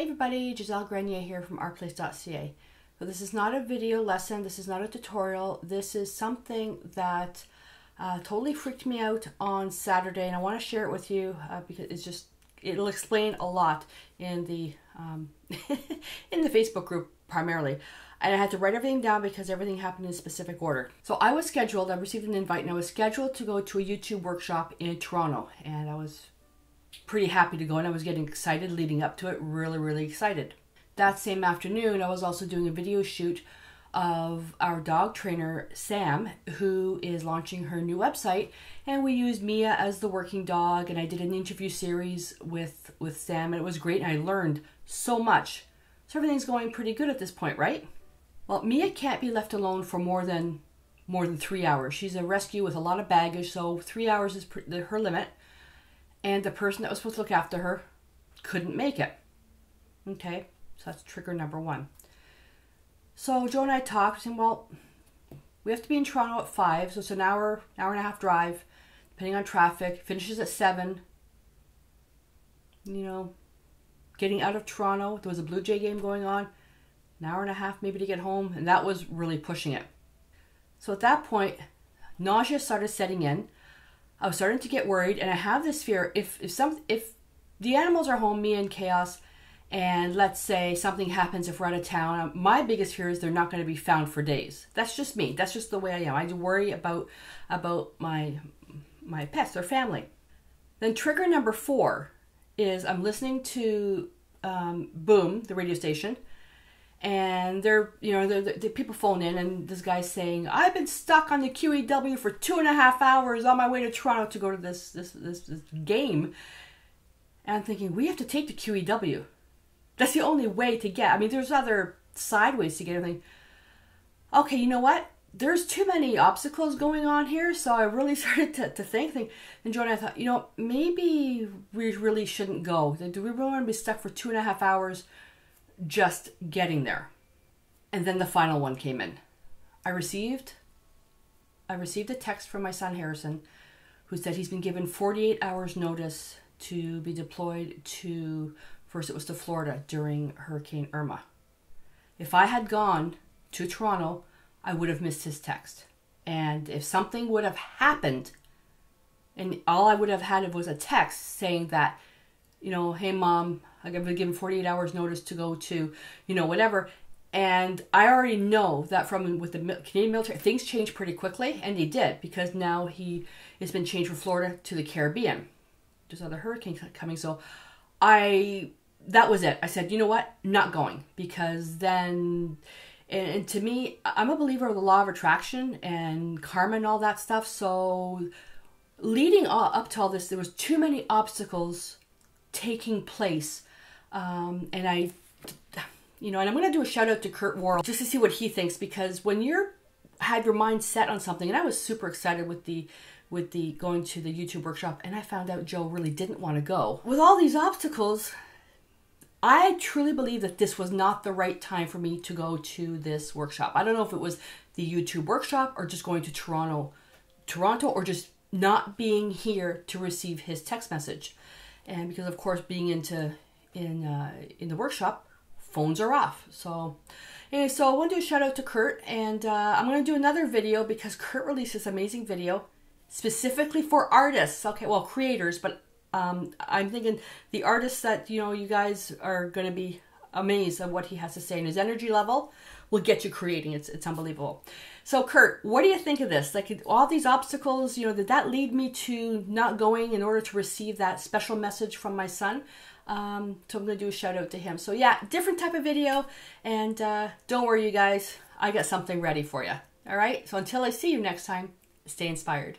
Hey everybody, Giselle Grenier here from ourplace.ca. So this is not a video lesson, this is not a tutorial, this is something that totally freaked me out on Saturday, and I want to share it with you because it'll explain a lot in the in the Facebook group primarily. And I had to write everything down because everything happened in a specific order. So I received an invite and I was scheduled to go to a YouTube workshop in Toronto, and I was pretty happy to go, and I was getting excited leading up to it, really excited. That same afternoon I was also doing a video shoot of our dog trainer Sam, who is launching her new website, and we used Mia as the working dog, and I did an interview series with Sam, and it was great and I learned so much. So everything's going pretty good at this point, right? Well, Mia can't be left alone for more than 3 hours. She's a rescue with a lot of baggage, so 3 hours is her limit. And the person that was supposed to look after her couldn't make it. Okay, so that's trigger number one. So Joe and I talked, and well, we have to be in Toronto at 5, so it's an hour and a half drive, depending on traffic. Finishes at 7. You know, getting out of Toronto, there was a Blue Jay game going on, an hour and a half maybe to get home, and that was really pushing it. So at that point, nausea started setting in. I was starting to get worried, and I have this fear, if the animals are home, me and Chaos, and let's say something happens if we're out of town, my biggest fear is they're not going to be found for days. That's just me. That's just the way I am. I worry about my pets, their family. Then trigger number 4 is I'm listening to Boom, the radio station, and the people phone in, and this guy's saying, I've been stuck on the QEW for 2.5 hours on my way to Toronto to go to this game. And I'm thinking, we have to take the QEW. That's the only way to get. I mean, there's other side ways to get everything. Okay, you know what? There's too many obstacles going on here, so I really started to think. And Joe and I thought, maybe we really shouldn't go. Do we really want to be stuck for 2.5 hours just getting there? And then the final one came in. I received a text from my son Harrison, who said he's been given 48 hours notice to be deployed to, first it was to Florida during Hurricane Irma. If I had gone to Toronto, I would have missed his text. And if something would have happened, and all I would have had was a text saying that, hey mom, I've been given 48 hours notice to go to, whatever. And I already know that with the Canadian military, things change pretty quickly, and they did, because now it's been changed from Florida to the Caribbean. There's other hurricanes coming, so that was it. I said, you know what, not going, because then, and to me, I'm a believer of the law of attraction and karma and all that stuff, so leading up to all this, there was too many obstacles taking place. And I'm going to do a shout out to Curt Worell just to see what he thinks, because when had your mind set on something, and I was super excited with the going to the YouTube workshop, and I found out Joe really didn't want to go. With all these obstacles, I truly believe that this was not the right time for me to go to this workshop. I don't know if it was the YouTube workshop or just going to Toronto, or just not being here to receive his text message. And because of course being in the workshop, phones are off. So anyway, so I want to do a shout out to Curt, and I'm going to do another video because Curt released this amazing video specifically for artists. Okay, well, creators, but I'm thinking the artists that, you guys are going to be amazed at what he has to say, and his energy level will get you creating. It's unbelievable. So Curt, what do you think of this? Like, all these obstacles, did that lead me to not going in order to receive that special message from my son? So I'm going to do a shout out to him. So yeah, different type of video, and don't worry you guys, I got something ready for you. All right, so until I see you next time, stay inspired.